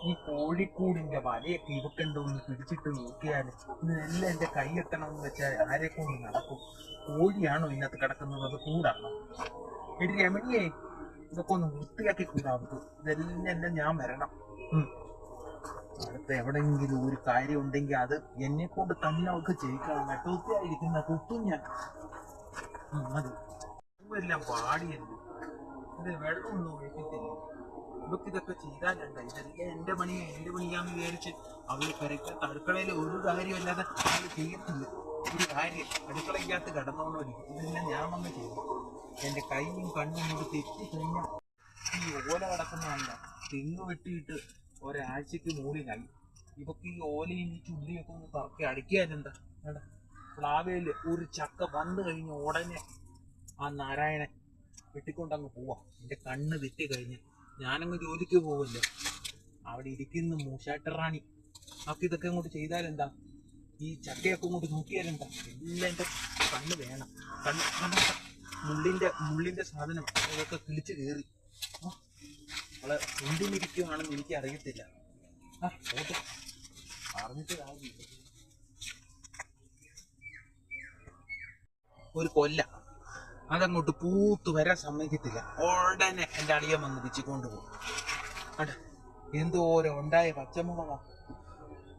ഈ കോഴിക്കൂടിന്റെ വലയൊക്കെ ഇവക്കെന്തോ ഒന്ന് പിടിച്ചിട്ട് നോക്കിയാൽ ഇതെല്ലാം എന്റെ കൈ എത്തണമെന്ന് വെച്ചാൽ ആരെ കൊണ്ട് നടക്കും? കോഴിയാണോ ഇതിനകത്ത് കിടക്കുന്നത്, അത് കൂടാണോ? എടി രമണിയെ, ഇതൊക്കെ ഒന്ന് വൃത്തിയാക്കി കൂടാവൂ. ഇതെല്ലാം ഞാൻ വരണം. അടുത്ത് എവിടെയെങ്കിലും ഒരു കാര്യം ഉണ്ടെങ്കിൽ അത് എന്നെ കൊണ്ട് തന്നെ അവർക്ക് ചെയ്യിക്കണം. നെട്ടോത്തിയായിരിക്കുന്ന കുത്തും ഞാൻ. മതി, എല്ലാം പാടിയല്ലോ. ഇത് വെള്ളമൊന്നും ഒഴിക്കത്തില്ല. ഇവക്ക് ഇതൊക്കെ ചെയ്താലുണ്ട, ഇതെല്ലാം എന്റെ പണിയാന്ന് വിചാരിച്ച് അവര് പെരയ്ക്കകത്ത് അടുക്കളയിൽ ഒരു കാര്യമല്ലാതെ അവര് ചെയ്യത്തില്ല. ഒരു കാര്യം അടുക്കളയ്ക്കകത്ത് കിടന്നോളൂ, ഇതെല്ലാം ഞാൻ വന്ന് ചെയ്യും. എന്റെ കൈയും കണ്ണും കൊണ്ട് തെറ്റിക്കഴിഞ്ഞാൽ ഈ ഓല കിടക്കുന്നതല്ല, തെങ്ങ് വെട്ടിയിട്ട് ഒരാഴ്ചക്ക് മൂടിലായി. ഇവക്ക് ഈ ഓലയും ഈ ചുള്ളിയൊക്കെ ഒന്ന് പറക്കി അടിക്കാനെന്താ? പ്ലാവയില് ഒരു ചക്ക വന്നു കഴിഞ്ഞ ഉടനെ ആ നാരായണൻ വെട്ടിക്കൊണ്ടങ്ങ് പോവാ. എന്റെ കണ്ണ് തെറ്റി കഴിഞ്ഞ് ഞാനങ്ങ് ജോലിക്ക് പോവല്ലോ. അവിടെ ഇരിക്കുന്ന മൂശാട്ടറാണി ആക്കി ഇതൊക്കെ അങ്ങോട്ട് ചെയ്താലെന്താ? ഈ ചക്കയൊക്കെ അങ്ങോട്ട് നോക്കിയാലെന്താ? എല്ലാം എന്റെ കണ്ണ് വേണം. മുള്ളിന്റെ സാധനം അതൊക്കെ കിളിച്ച് കയറി അവളെ എന്തിനിരിക്കുവാണെന്ന് എനിക്ക് അറിയത്തില്ല. ഓട്ടെ, പറഞ്ഞിട്ട് കാര്യമില്ല. ഒരു കൊല്ല അതങ്ങോട്ട് പൂത്ത് വരാൻ സമ്മതിക്കത്തില്ല. ഉടനെ എൻ്റെ അളിയൻ വന്ന് പിച്ചിക്കൊണ്ട് പോകും. അട എന്തോരോ ഉണ്ടായ പച്ചമുളകാ.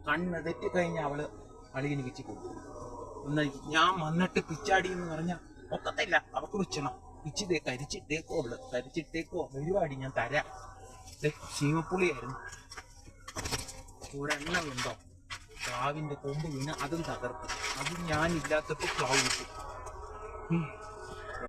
കണ്ണ് തെറ്റിക്കഴിഞ്ഞാൽ അവള് അളിയന് പിച്ചി കൊടുക്കും. എന്നാൽ ഞാൻ വന്നിട്ട് പിച്ചാടി എന്ന് പറഞ്ഞാൽ ഒക്കത്തില്ല. അവക്ക് വെച്ചണം. പിച്ചിതേ കരിച്ചിട്ടേക്കോ, അവള് കരിച്ചിട്ടേക്കോ പരിപാടി ഞാൻ തരാം. ചീമപ്പുളിയായിരുന്നു. ഒരെണ്ണമുണ്ടോ പ്ലാവിന്റെ കൊമ്പ് വീണ് അതും തകർത്ത്. അത് ഞാനില്ലാത്തപ്പോ പ്ലാവ് കിട്ടും.